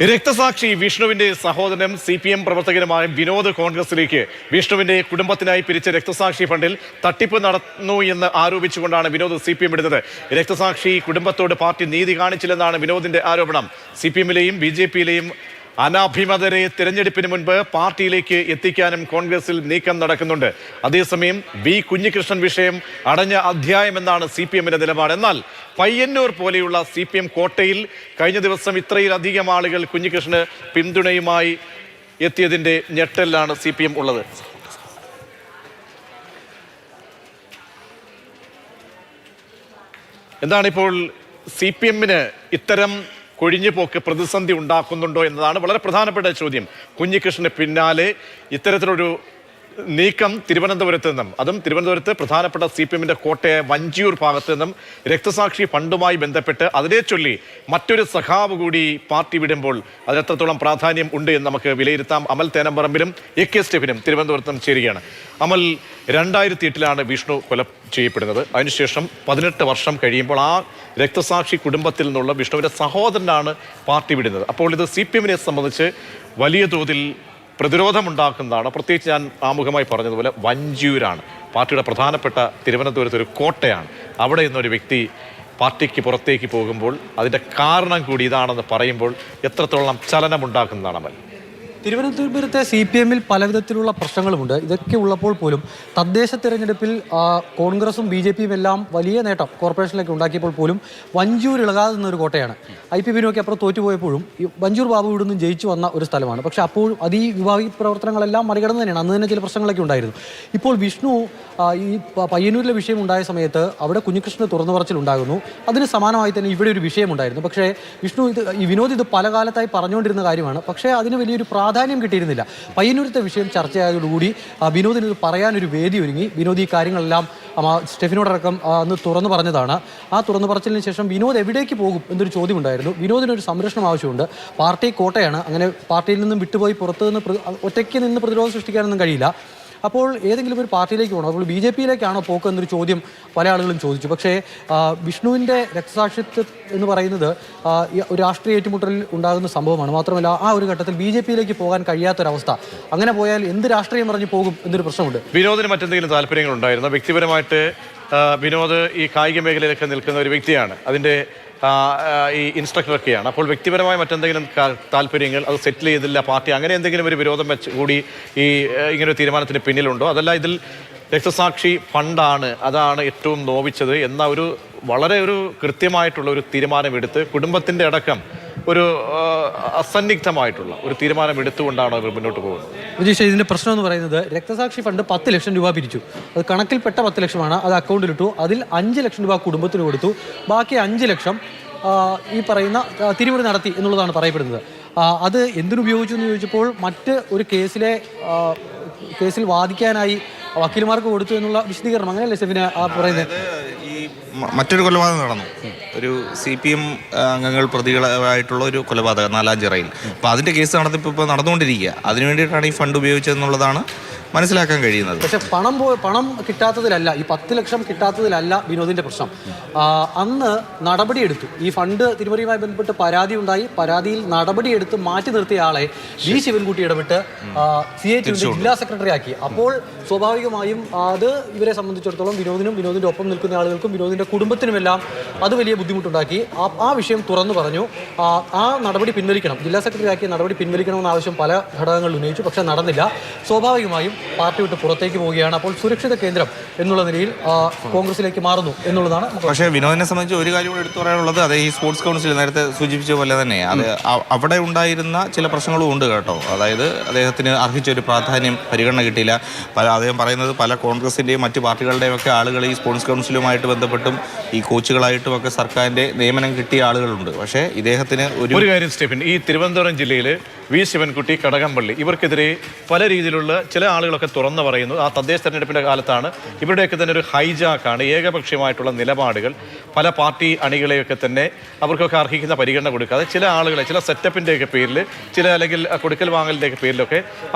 രക്തസാക്ഷി വിഷ്ണുവിന്റെ സഹോദരനും CPM പ്രവർത്തകനുമായ വിനോദ് കോൺഗ്രസിലേക്ക് വിഷ്ണുവിന്റെ കുടുംബത്തിനായി പിരിച്ച രക്തസാക്ഷി ഫണ്ടിൽ തട്ടിപ്പ് നടന്നു എന്ന് ആരോപിച്ചുകൊണ്ടാണ് വിനോദ് CPM വിടുന്നത്. രക്തസാക്ഷി കുടുംബത്തോട് പാർട്ടി നീതി കാണിച്ചില്ലെന്നാണ് വിനോദിന്റെ ആരോപണം. CPM-ലെയും BJP-യിലെയും അനാഭിമതരെ തിരഞ്ഞെടുപ്പിന് മുൻപ് പാർട്ടിയിലേക്ക് എത്തിക്കാനും കോൺഗ്രസിൽ നീക്കം നടക്കുന്നുണ്ട്. അതേസമയം കുഞ്ഞികൃഷ്ണൻ വിഷയം അടഞ്ഞ അധ്യായമെന്നാണ് CPM-ന്റെ നിലപാട്. എന്നാൽ പയ്യന്നൂർ പോലെയുള്ള CPM കോട്ടയിൽ കഴിഞ്ഞ ദിവസം ഇത്രയിലധികം ആളുകൾ കുഞ്ഞികൃഷ്ണന് പിന്തുണയുമായി എത്തിയതിന്റെ ഞെട്ടലിലാണ് CPM ഉള്ളത്. എന്താണിപ്പോൾ CPM-ന് ഇത്തരം കൊഴിഞ്ഞുപോക്ക് പ്രതിസന്ധി ഉണ്ടാക്കുന്നുണ്ടോ എന്നതാണ് വളരെ പ്രധാനപ്പെട്ട ചോദ്യം. കുഞ്ഞികൃഷ്ണന് പിന്നാലെ ഇത്തരത്തിലൊരു നീക്കം തിരുവനന്തപുരത്ത് നിന്നും, അതും തിരുവനന്തപുരത്ത് പ്രധാനപ്പെട്ട CPM-ന്റെ കോട്ടയായ വഞ്ചിയൂർ ഭാഗത്ത് നിന്നും രക്തസാക്ഷി ഫണ്ടുമായി ബന്ധപ്പെട്ട് അതിനെ ചൊല്ലി മറ്റൊരു സഖാവ് കൂടി പാർട്ടി വിടുമ്പോൾ അതിനെത്രത്തോളം പ്രാധാന്യം ഉണ്ട് എന്ന് നമുക്ക് വിലയിരുത്താം. അമൽ തേനമ്പറമ്പിലും AK സ്റ്റെഫിനും തിരുവനന്തപുരത്തും ചേരുകയാണ്. അമൽ, 2008-ലാണ് വിഷ്ണു കൊല ചെയ്യപ്പെടുന്നത്. അതിനുശേഷം 18 വർഷം കഴിയുമ്പോൾ ആ രക്തസാക്ഷി കുടുംബത്തിൽ നിന്നുള്ള വിഷ്ണുവിൻ്റെ സഹോദരനാണ് പാർട്ടി വിടുന്നത്. അപ്പോൾ ഇത് CPM-നെ സംബന്ധിച്ച് വലിയ തോതിൽ പ്രതിരോധമുണ്ടാക്കുന്നതാണ്. പ്രത്യേകിച്ച് ഞാൻ ആമുഖമായി പറഞ്ഞതുപോലെ വഞ്ചിയൂരാണ് പാർട്ടിയുടെ പ്രധാനപ്പെട്ട തിരുവനന്തപുരത്ത് ഒരു കോട്ടയാണ്. അവിടെ നിന്നൊരു വ്യക്തി പാർട്ടിക്ക് പുറത്തേക്ക് പോകുമ്പോൾ അതിൻ്റെ കാരണം കൂടി ഇതാണെന്ന് പറയുമ്പോൾ എത്രത്തോളം ചലനമുണ്ടാക്കുന്നതാണ് അമൽ? തിരുവനന്തപുരത്തെ CPM-ൽ പലവിധത്തിലുള്ള പ്രശ്നങ്ങളുമുണ്ട്. ഇതൊക്കെ ഉള്ളപ്പോൾ പോലും തദ്ദേശ തെരഞ്ഞെടുപ്പിൽ കോൺഗ്രസും BJP-യും എല്ലാം വലിയ നേട്ടം കോർപ്പറേഷനിലേക്ക് ഉണ്ടാക്കിയപ്പോൾ പോലും വഞ്ചൂർ ഇളകാതെ നിന്നൊരു കോട്ടയാണ്. IP ബിനുവൊക്കെ അപ്പുറം തോറ്റുപോയപ്പോഴും ഈ വഞ്ചൂർ ബാബു ഇവിടെ നിന്ന് ജയിച്ചു വന്ന ഒരു സ്ഥലമാണ്. പക്ഷേ അപ്പോഴും ഈ വിഭാഗീയ പ്രവർത്തനങ്ങളെല്ലാം മറികടന്ന് തന്നെയാണ്. അന്ന് തന്നെ ചില പ്രശ്നങ്ങളൊക്കെ ഉണ്ടായിരുന്നു. ഇപ്പോൾ വിഷ്ണു ഈ പയ്യന്നൂരിലെ വിഷയം ഉണ്ടായ സമയത്ത് അവിടെ കുഞ്ഞികൃഷ്ണന് തുറന്നു പറച്ചിലുണ്ടാകുന്നു. അതിന് സമാനമായി തന്നെ ഇവിടെ ഒരു വിഷയമുണ്ടായിരുന്നു. പക്ഷേ വിഷ്ണു ഈ വിനോദ് ഇത് പല കാലത്തായി പറഞ്ഞുകൊണ്ടിരുന്ന കാര്യമാണ്. പക്ഷേ അതിന് വലിയൊരു പ്രാധാന്യം കിട്ടിയിരുന്നില്ല. പയ്യന്നൂരത്തെ വിഷയം ചർച്ചയായതോടുകൂടി വിനോദിന് ഇത് പറയാനൊരു വേദി ഒരുങ്ങി. വിനോദ് ഈ കാര്യങ്ങളെല്ലാം സ്റ്റെഫിനോടടക്കം അന്ന് തുറന്നു പറഞ്ഞതാണ്. ആ തുറന്നു പറച്ചിലിന് ശേഷം വിനോദ് എവിടേക്ക് പോകും എന്നൊരു ചോദ്യമുണ്ടായിരുന്നു. വിനോദിനൊരു സംരക്ഷണം ആവശ്യമുണ്ട്. പാർട്ടി കോട്ടയാണ്. അങ്ങനെ പാർട്ടിയിൽ നിന്നും വിട്ടുപോയി പുറത്തു നിന്ന് ഒറ്റയ്ക്ക് നിന്ന് പ്രതിരോധം സൃഷ്ടിക്കാനൊന്നും കഴിയില്ല. അപ്പോൾ ഏതെങ്കിലും ഒരു പാർട്ടിയിലേക്ക് പോകണം. അപ്പോൾ BJP-യിലേക്കാണോ പോക്ക് എന്നൊരു ചോദ്യം പല ആളുകളും ചോദിച്ചു. പക്ഷേ വിഷ്ണുവിൻ്റെ രക്തസാക്ഷിത്വം എന്ന് പറയുന്നത് ഒരു രാഷ്ട്രീയ ഏറ്റുമുട്ടലിൽ ഉണ്ടാകുന്ന സംഭവമാണ്. മാത്രമല്ല ആ ഒരു ഘട്ടത്തിൽ BJP-യിലേക്ക് പോകാൻ കഴിയാത്തൊരവസ്ഥ. അങ്ങനെ പോയാൽ എന്ത് രാഷ്ട്രീയം പറഞ്ഞ് പോകും എന്നൊരു പ്രശ്നമുണ്ട്. വിനോദിന് മറ്റെന്തെങ്കിലും താല്പര്യങ്ങളുണ്ടായിരുന്നു? വ്യക്തിപരമായിട്ട് വിനോദ് ഈ കായിക മേഖലയിലൊക്കെ നിൽക്കുന്ന ഒരു വ്യക്തിയാണ്. അതിൻ്റെ ഈ ഇൻസ്ട്രക്ടറൊക്കെയാണ്. അപ്പോൾ വ്യക്തിപരമായ മറ്റെന്തെങ്കിലും താല്പര്യങ്ങൾ അത് സെറ്റിൽ ചെയ്തില്ല പാർട്ടി, അങ്ങനെ എന്തെങ്കിലും ഒരു വിരോധം വെച്ച് കൂടി ഈ ഇങ്ങനൊരു തീരുമാനത്തിന് പിന്നിലുണ്ടോ? അതല്ല ഇതിൽ രക്തസാക്ഷി ഫണ്ടാണ് അതാണ് ഏറ്റവും നോവിച്ചത് എന്ന ഒരു വളരെ കൃത്യമായിട്ടുള്ള ഒരു തീരുമാനമെടുത്ത് കുടുംബത്തിൻ്റെ അടക്കം ഒരു അസന്നിഗ്ധമായിട്ടുള്ള ഒരു തീരുമാനം എടുത്തുകൊണ്ടാണ് അവർ മുന്നോട്ട് പോകുന്നത്? വിജീഷ്, ഇതിൻ്റെ പ്രശ്നം എന്ന് പറയുന്നത് രക്തസാക്ഷി ഫണ്ട് 10 ലക്ഷം രൂപ പിരിച്ചു. അത് കണക്കിൽപ്പെട്ട 10 ലക്ഷമാണ്. അത് അക്കൗണ്ടിലിട്ടു. അതിൽ 5 ലക്ഷം രൂപ കുടുംബത്തിന് കൊടുത്തു. ബാക്കി 5 ലക്ഷം ഈ പറയുന്ന തിരിമറി നടത്തി എന്നുള്ളതാണ് പറയപ്പെടുന്നത്. അത് എന്തിനുപയോഗിച്ചു എന്ന് ചോദിച്ചപ്പോൾ മറ്റ് ഒരു കേസിൽ വാദിക്കാനായി വക്കീൽമാർക്ക് കൊടുത്തു എന്നുള്ള വിശദീകരണം. അങ്ങനെയല്ലേ സ്റ്റെഫിനെ പറയുന്നത്? ഈ മറ്റൊരു കൊലപാതകം നടന്നു. ഒരു CPM അംഗങ്ങൾ പ്രതികളായിട്ടുള്ള ഒരു കൊലപാതകം നാലാഞ്ചിറയിൽ. അപ്പോൾ അതിൻ്റെ കേസ് ഇപ്പോൾ നടന്നുകൊണ്ടിരിക്കുക. അതിനു വേണ്ടിയിട്ടാണ് ഈ ഫണ്ട് ഉപയോഗിച്ചതെന്നുള്ളതാണ് മനസ്സിലാക്കാൻ കഴിയുന്നത്. പക്ഷെ പണം കിട്ടാത്തതിലല്ല, ഈ 10 ലക്ഷം കിട്ടാത്തതിലല്ല വിനോദിന്റെ പ്രശ്നം. അന്ന് നടപടിയെടുത്തു. ഈ ഫണ്ട് തിരിമറിയുമായി ബന്ധപ്പെട്ട് പരാതി ഉണ്ടായി. പരാതിയിൽ നടപടിയെടുത്ത് മാറ്റി നിർത്തിയ ആളെ ശിവൻകുട്ടി ഇടപെട്ട് CAT-യുടെ ജില്ലാ സെക്രട്ടറി ആക്കി. അപ്പോൾ സ്വാഭാവികമായും അത് ഇവരെ സംബന്ധിച്ചിടത്തോളം വിനോദിന്റെ ഒപ്പം നിൽക്കുന്ന ആളുകൾക്കും വിനോദിന്റെ കുടുംബത്തിനുമെല്ലാം അത് വലിയ ബുദ്ധിമുട്ടുണ്ടാക്കി. ആ വിഷയം തുറന്നു പറഞ്ഞു. ആ നടപടി പിൻവലിക്കണം, ജില്ലാ സെക്രട്ടറി ആക്കിയ നടപടി പിൻവലിക്കണമെന്ന ആവശ്യം പല ഘടകങ്ങൾ ഉന്നയിച്ചു. പക്ഷെ നടന്നില്ല. സ്വാഭാവികമായും പാർട്ടി വിട്ട് പുറത്തേക്ക് പോവുകയാണ്. അപ്പോൾ സുരക്ഷിത കേന്ദ്രം എന്നുള്ള നിലയിൽ കോൺഗ്രസിലേക്ക് മാറുന്നു എന്നുള്ളതാണ്. പക്ഷേ വിനോദിനെ സംബന്ധിച്ച് ഒരു കാര്യം കൂടി എടുത്തു പറയാനുള്ളത്, അത് ഈ സ്പോർട്സ് കൗൺസിൽ നേരത്തെ സൂചിപ്പിച്ച പോലെ തന്നെ അത് അവിടെ ഉണ്ടായിരുന്ന ചില പ്രശ്നങ്ങളും ഉണ്ട് കേട്ടോ. അതായത് അദ്ദേഹത്തിന് അർഹിച്ച ഒരു പ്രാധാന്യം പരിഗണന കിട്ടിയില്ല. അദ്ദേഹം പറയുന്നത് പല കോൺഗ്രസിൻ്റെയും മറ്റ് പാർട്ടികളുടെയും ഒക്കെ ആളുകൾ ഈ സ്പോർട്സ് കൗൺസിലുമായിട്ട് ബന്ധപ്പെട്ടും ഈ കോച്ചുകളായിട്ടും ഒക്കെ സർക്കാരിൻ്റെ നിയമനം കിട്ടിയ ആളുകളുണ്ട്. പക്ഷേ ഇദ്ദേഹത്തിന് ഒരു കാര്യം സ്റ്റെഫിൻ, ഈ തിരുവനന്തപുരം ജില്ലയിൽ ശിവൻകുട്ടി, കടകംപള്ളി ഇവർക്കെതിരെ പല രീതിയിലുള്ള ചില ആളുകൾ ആളുകളൊക്കെ തുറന്നു പറയുന്നു. ആ തദ്ദേശ തെരഞ്ഞെടുപ്പിൻ്റെ കാലത്താണ് ഇവരുടെയൊക്കെ തന്നെ ഒരു ഹൈജാക്കാണ്, ഏകപക്ഷീയമായിട്ടുള്ള നിലപാടുകൾ. പല പാർട്ടി അണികളെയൊക്കെ തന്നെ അവർക്കൊക്കെ അർഹിക്കുന്ന പരിഗണന കൊടുക്കാതെ ചില ആളുകളെ ചില സെറ്റപ്പിൻ്റെയൊക്കെ പേരിൽ, ചില അല്ലെങ്കിൽ കൊടുക്കൽ വാങ്ങലിൻ്റെയൊക്കെ പേരിലൊക്കെ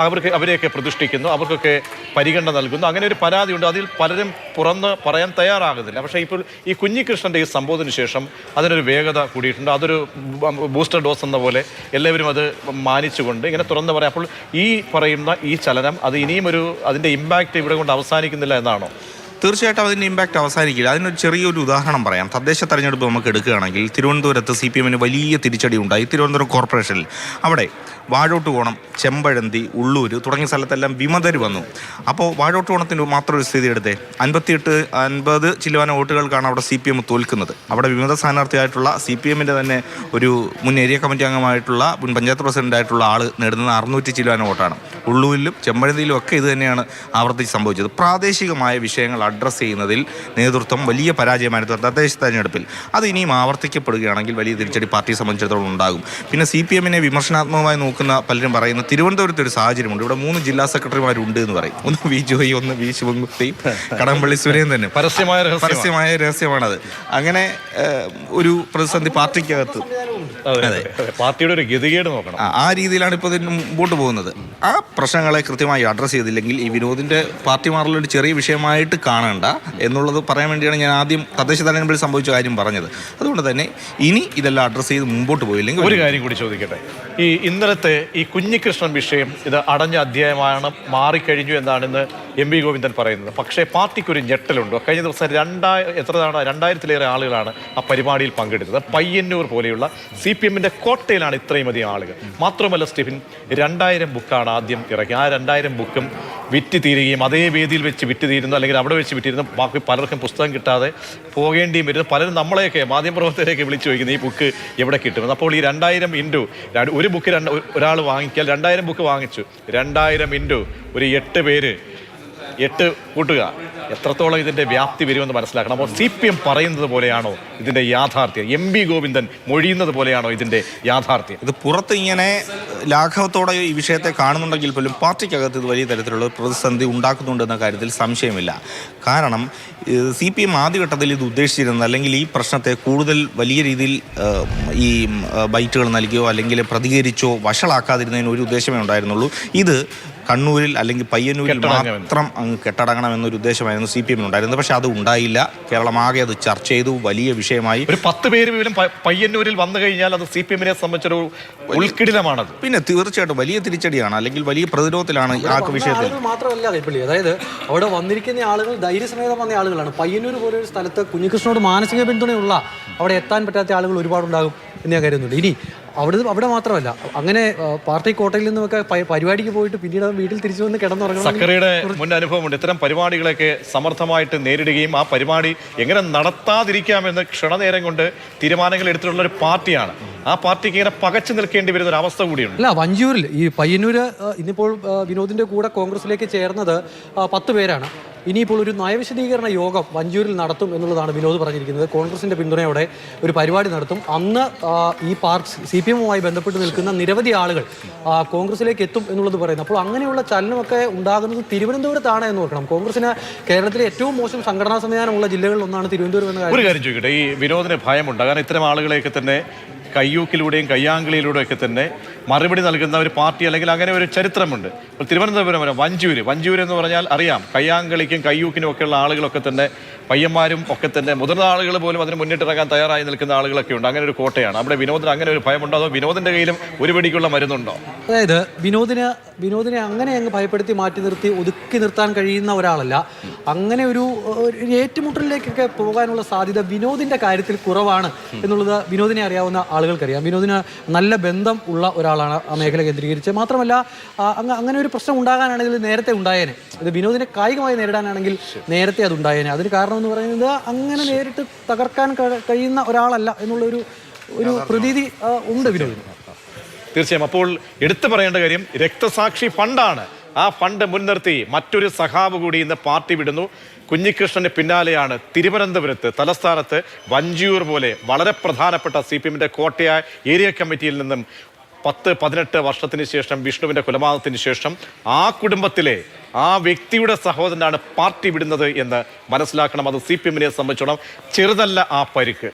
അവരെയൊക്കെ പ്രതിഷ്ഠിക്കുന്നു, അവർക്കൊക്കെ പരിഗണന നൽകുന്നു. അങ്ങനെ ഒരു പരാതിയുണ്ട്. അതിൽ പലരും പുറന്ന് പറയാൻ തയ്യാറാകുന്നില്ല. പക്ഷേ ഇപ്പോൾ ഈ കുഞ്ഞികൃഷ്ണൻ്റെ ഈ സംഭവത്തിന് ശേഷം അതിനൊരു വേഗത കൂടിയിട്ടുണ്ട്. അതൊരു ബൂസ്റ്റർ ഡോസ് എന്ന പോലെ എല്ലാവരും അത് മാനിച്ചുകൊണ്ട് ഇങ്ങനെ തുറന്നു പറയാം. അപ്പോൾ ഈ പറയുന്ന ഈ ചലനം അത് ഇനിയും അതിൻ്റെ ഇമ്പാക്റ്റ് ഇവിടെ കൊണ്ട് അവസാനിക്കുന്നില്ല എന്നാണോ? തീർച്ചയായിട്ടും അതിൻ്റെ ഇമ്പാക്റ്റ് അവസാനിക്കില്ല. അതിനൊരു ചെറിയൊരു ഉദാഹരണം പറയാം. തദ്ദേശ തെരഞ്ഞെടുപ്പ് നമുക്ക് എടുക്കുകയാണെങ്കിൽ തിരുവനന്തപുരത്ത് CPM-ന് വലിയ തിരിച്ചടി ഉണ്ടായി. തിരുവനന്തപുരം കോർപ്പറേഷനിൽ അവിടെ വാഴോട്ടുകോണം, ചെമ്പഴന്തി, ഉള്ളൂർ തുടങ്ങിയ സ്ഥലത്തെല്ലാം വിമതർ വന്നു. അപ്പോൾ വാഴോട്ടുകോണത്തിൻ്റെ മാത്രം ഒരു സ്ഥിതി എടുത്തേ, 50 ചില്ലുവാന വോട്ടുകൾക്കാണ് അവിടെ CPM തോൽക്കുന്നത്. അവിടെ വിമത സ്ഥാനാർത്ഥിയായിട്ടുള്ള CPM-ൻ്റെ തന്നെ ഒരു മുൻ ഏരിയ കമ്മിറ്റി അംഗമായിട്ടുള്ള മുൻ പഞ്ചായത്ത് പ്രസിഡൻ്റായിട്ടുള്ള ആൾ നേടുന്നത് 600 ചില്ലുവാന വോട്ടാണ്. ഉള്ളൂരിലും ചെമ്പഴന്തിയിലും ഒക്കെ ഇത് തന്നെയാണ് ആവർത്തിച്ച് സംഭവിച്ചത്. പ്രാദേശികമായ വിഷയങ്ങൾ അഡ്രസ്സ് ചെയ്യുന്നതിൽ നേതൃത്വം വലിയ പരാജയമായിരുന്നു തദ്ദേശ തെരഞ്ഞെടുപ്പിൽ. അത് ഇനിയും ആവർത്തിക്കപ്പെടുകയാണെങ്കിൽ വലിയ തിരിച്ചടി പാർട്ടിയെ സംബന്ധിച്ചിടത്തോളം ഉണ്ടാകും. പിന്നെ CPM-നെ വിമർശനാത്മകമായി നോക്കുന്ന പലരും പറയുന്ന തിരുവനന്തപുരത്ത് ഒരു സാഹചര്യമുണ്ട്. ഇവിടെ 3 ജില്ലാ സെക്രട്ടറിമാരുണ്ട് എന്ന് പറയും. ഒന്ന് വി ജോയി, ഒന്ന് വി ശിവൻകുട്ടിയും കടകംപള്ളി സുരേന്ദ്രനും. പരസ്യമായ രഹസ്യമാണത്. അങ്ങനെ ഒരു പ്രതിസന്ധി പാർട്ടിക്കകത്ത്, പാർട്ടിയുടെ ഒരു ഗതികേട് നോക്കണം. ആ രീതിയിലാണ് ഇപ്പോൾ ഇതിന് മുമ്പോട്ട് പോകുന്നത്. ആ പ്രശ്നങ്ങളെ കൃത്യമായി അഡ്രസ്സ് ചെയ്തില്ലെങ്കിൽ ഈ വിനോദിൻ്റെ പാർട്ടി മാറലൊരു ചെറിയ വിഷയമായിട്ട് കാണേണ്ട എന്നുള്ളത് പറയാൻ വേണ്ടിയാണ് ഞാൻ ആദ്യം തദ്ദേശ തെരഞ്ഞെടുപ്പിൽ സംഭവിച്ച കാര്യം പറഞ്ഞത്. അതുകൊണ്ട് തന്നെ ഇനി ഇതെല്ലാം അഡ്രസ്സ് ചെയ്ത് മുമ്പോട്ട് പോയില്ലെങ്കിൽ ഒരു കാര്യം കൂടി ചോദിക്കട്ടെ. ഈ ഇന്നലത്തെ ഈ കുഞ്ഞികൃഷ്ണൻ വിഷയം ഇത് അടഞ്ഞ അധ്യായമാണ്, മാറിക്കഴിഞ്ഞു എന്നാണെന്ന് MP ഗോവിന്ദൻ പറയുന്നത്. പക്ഷേ പാർട്ടിക്കൊരു ഞെട്ടലുണ്ടോ? കഴിഞ്ഞ ദിവസം 2000-ലേറെ ആളുകളാണ് ആ പരിപാടിയിൽ പങ്കെടുത്തത്. പയ്യന്നൂർ പോലെയുള്ള CPM-ൻ്റെ കോട്ടയിലാണ് ഇത്രയും അധികം ആളുകൾ. മാത്രമല്ല സ്റ്റീഫൻ, 2000 ബുക്കാണ് ആദ്യം ഇറക്കി. ആ 2000 ബുക്കും വിറ്റ് തീരുകയും അതേ വേദിയിൽ വെച്ച് വിറ്റ് തീരുന്നു, അല്ലെങ്കിൽ അവിടെ വെച്ച് വിറ്റിരുന്നു. ബാക്കി പലർക്കും പുസ്തകം കിട്ടാതെ പോകേണ്ടിയും വരുന്നു. പലരും നമ്മളെയൊക്കെ മാധ്യമപ്രവർത്തകരെയൊക്കെ വിളിച്ചു ചോദിക്കുന്നു ഈ ബുക്ക് എവിടെ കിട്ടുമെന്ന്. അപ്പോൾ ഈ 2000 ഇൻറ്റു ഒരു ബുക്ക് ഒരാൾ വാങ്ങിക്കാൽ 2000 ബുക്ക് വാങ്ങിച്ചു. 2000 ഇൻറ്റു ഒരു 8 പേര്, 8 കൂട്ടുക, എത്രത്തോളം ഇതിൻ്റെ വ്യാപ്തി വരുമെന്ന് മനസ്സിലാക്കണം. അപ്പോൾ CPM പറയുന്നത് പോലെയാണോ ഇതിൻ്റെ യാഥാർത്ഥ്യം? MP ഗോവിന്ദൻ മൊഴിയുന്നത് പോലെയാണോ ഇതിൻ്റെ യാഥാർത്ഥ്യം? ഇത് പുറത്ത് ഇങ്ങനെ ലാഘവത്തോടെ ഈ വിഷയത്തെ കാണുന്നുണ്ടെങ്കിൽ പോലും പാർട്ടിക്കകത്ത് ഇത് വലിയ തരത്തിലുള്ള പ്രതിസന്ധി ഉണ്ടാക്കുന്നുണ്ടെന്ന കാര്യത്തിൽ സംശയമില്ല. കാരണം CPM ആദ്യഘട്ടത്തിൽ ഇത് ഉദ്ദേശിച്ചിരുന്നത്, അല്ലെങ്കിൽ ഈ പ്രശ്നത്തെ കൂടുതൽ വലിയ രീതിയിൽ ഈ ബൈറ്റുകൾ നൽകിയോ അല്ലെങ്കിൽ പ്രതികരിച്ചോ വഷളാക്കാതിരുന്നതിന് ഒരു ഉദ്ദേശമേ ഉണ്ടായിരുന്നുള്ളൂ. ഇത് കണ്ണൂരിൽ അല്ലെങ്കിൽ പയ്യന്നൂരിൽ മാത്രം അങ്ങ് കെട്ടടങ്ങണം എന്നൊരു ഉദ്ദേശമായിരുന്നു CPM-ന് ഉണ്ടായിരുന്നത്. പക്ഷെ അത് ഉണ്ടായില്ല. കേരളമാകെ അത് ചർച്ച ചെയ്തു, വലിയ വിഷയമായി. ഒരു 10 പേര് പോലും പയ്യന്നൂരിൽ വന്നു കഴിഞ്ഞാൽ അത് CPM-നെ സംബന്ധിച്ചൊരു ഉൾക്കിടിലമാണത്. പിന്നെ തീർച്ചയായിട്ടും വലിയ തിരിച്ചടിയാണ്, അല്ലെങ്കിൽ വലിയ പ്രതിരോധത്തിലാണ് ആ വിഷയത്തിൽ. മാത്രമല്ല കൈപ്പള്ളി, അതായത് അവിടെ വന്നിരിക്കുന്ന ആളുകൾ ധൈര്യസമേതം വന്ന ആളുകളാണ്. പയ്യന്നൂർ പോലെ ഒരു സ്ഥലത്ത് കുഞ്ഞികൃഷ്ണനോട് മാനസിക പിന്തുണയുള്ള, അവിടെ എത്താൻ പറ്റാത്ത ആളുകൾ ഒരുപാടുണ്ടാകും എന്ന് ഞാൻ കരുതുന്നുണ്ട്. ഇനി അവിടെ മാത്രമല്ല, അങ്ങനെ പാർട്ടി കോട്ടയിൽ നിന്നൊക്കെ പരിപാടിക്ക് പോയിട്ട് പിന്നീട് വീട്ടിൽ തിരിച്ചു വന്ന് കിടന്നുറങ്ങണം. സക്കറിയുടെ മുൻ അനുഭവമുണ്ട്. ഇത്തരം പരിപാടികളൊക്കെ സമർത്ഥമായിട്ട് നേരിടുകയും ആ പരിപാടി എങ്ങനെ നടത്താതിരിക്കാമെന്ന് ക്ഷണനേരം കൊണ്ട് തീരുമാനങ്ങൾ എടുത്തിട്ടുള്ള ഒരു പാർട്ടിയാണ്. ആ പാർട്ടിക്ക് ഇങ്ങനെ പകച്ചു നിൽക്കേണ്ടി വരുന്ന ഒരു അവസ്ഥ കൂടിയുണ്ട്. അല്ല, വഞ്ചൂരിൽ ഈ പയ്യന്നൂര് ഇന്നിപ്പോൾ വിനോദിന്റെ കൂടെ കോൺഗ്രസിലേക്ക് ചേർന്നത് 10 പേരാണ്. ഇനിയിപ്പോൾ ഒരു നയവിശദീകരണ യോഗം വഞ്ചൂരിൽ നടത്തും എന്നുള്ളതാണ് വിനോദ് പറഞ്ഞിരിക്കുന്നത്. കോൺഗ്രസിന്റെ പിന്തുണയോടെ ഒരു പരിപാടി നടത്തും. അന്ന് ഈ CPM-വുമായി ബന്ധപ്പെട്ട് നിൽക്കുന്ന നിരവധി ആളുകൾ കോൺഗ്രസിലേക്ക് എത്തും എന്നുള്ളത് പറയുന്നു. അപ്പോൾ അങ്ങനെയുള്ള ചലനമൊക്കെ ഉണ്ടാകുന്നത് തിരുവനന്തപുരത്താണ് എന്ന് നോക്കണം. കോൺഗ്രസിന് കേരളത്തിലെ ഏറ്റവും മോശം സംഘടനാ സംവിധാനമുള്ള ജില്ലകളിൽ ഒന്നാണ് തിരുവനന്തപുരം എന്ന ഒരു കാര്യം ചോദിക്കട്ടെ. ഈ വിനോദിന് ഭയമുണ്ട്. കാരണം ഇത്തരം ആളുകളെയൊക്കെ തന്നെ കയ്യൂക്കിലൂടെയും കയ്യാങ്കളിയിലൂടെയൊക്കെ തന്നെ മറുപടി നൽകുന്ന ഒരു പാർട്ടി, അല്ലെങ്കിൽ അങ്ങനെ ഒരു ചരിത്രമുണ്ട്. ഇപ്പോൾ തിരുവനന്തപുരം വരെ വഞ്ചൂര് എന്ന് പറഞ്ഞാൽ അറിയാം, കയ്യാങ്കളിക്കും കയ്യൂക്കിനും ഒക്കെയുള്ള ആളുകളൊക്കെ തന്നെ, പയ്യന്മാരും ഒക്കെ തന്നെ, മുതിർന്ന ആളുകൾ പോലും അതിന് മുന്നിട്ടിറങ്ങാൻ തയ്യാറായി നിൽക്കുന്ന ആളുകളൊക്കെ ഉണ്ട്. അങ്ങനെ ഒരു കോട്ടയാണ്. അവിടെ വിനോദിന് അങ്ങനെ ഒരു ഭയമുണ്ടോ, അതോ വിനോദിന്റെ കയ്യിലും ഒരു പിടിക്കുള്ള മരുന്നുണ്ടോ? അതായത് വിനോദിനെ അങ്ങനെ അങ്ങ് ഭയപ്പെടുത്തി മാറ്റി നിർത്തി ഒതുക്കി നിർത്താൻ കഴിയുന്ന ഒരാളല്ല. അങ്ങനെ ഒരു ഏറ്റുമുട്ടലിലേക്കൊക്കെ പോകാനുള്ള സാധ്യത വിനോദിന്റെ കാര്യത്തിൽ കുറവാണ് എന്നുള്ളത് വിനോദിനെ അറിയാവുന്ന ആളുകൾക്കറിയാം. വിനോദിന് നല്ല ബന്ധം ഉള്ള ഒരാളാണ് ആ മേഖല കേന്ദ്രീകരിച്ച്. മാത്രമല്ല, അങ്ങനെ ഒരു പ്രശ്നം ഉണ്ടാകാനാണെങ്കിൽ നേരത്തെ ഉണ്ടായേനെ. ഇത് വിനോദിനെ കായികമായി നേരിടാനാണെങ്കിൽ നേരത്തെ അത് ഉണ്ടായേനെ. അതിന് കാരണം എന്ന് പറയുന്നത് അങ്ങനെ നേരിട്ട് തകർക്കാൻ കഴിയുന്ന ഒരാളല്ല എന്നുള്ള ഒരു പ്രതീതി ഉണ്ട് വിനോദിന്. തീർച്ചയായും. അപ്പോൾ എടുത്തു പറയേണ്ട കാര്യം, രക്തസാക്ഷി ഫണ്ടാണ്. ആ ഫണ്ട് മുൻനിർത്തി മറ്റൊരു സഖാവ് കൂടി ഇന്ന് പാർട്ടി വിടുന്നു. കുഞ്ഞികൃഷ്ണന് പിന്നാലെയാണ് തിരുവനന്തപുരത്ത് തലസ്ഥാനത്ത് വഞ്ചിയൂർ പോലെ വളരെ പ്രധാനപ്പെട്ട CPM-ന്റെ കോട്ടയായ ഏരിയ കമ്മിറ്റിയിൽ നിന്നും 10-18 വർഷത്തിന് ശേഷം വിഷ്ണുവിൻ്റെ കൊലപാതകത്തിന് ശേഷം ആ കുടുംബത്തിലെ ആ വ്യക്തിയുടെ സഹോദരനാണ് പാർട്ടി വിടുന്നത് എന്ന് മനസ്സിലാക്കണം. അത് CPM-നെ സംബന്ധിച്ചോളം ചെറുതല്ല ആ പരിക്ക്.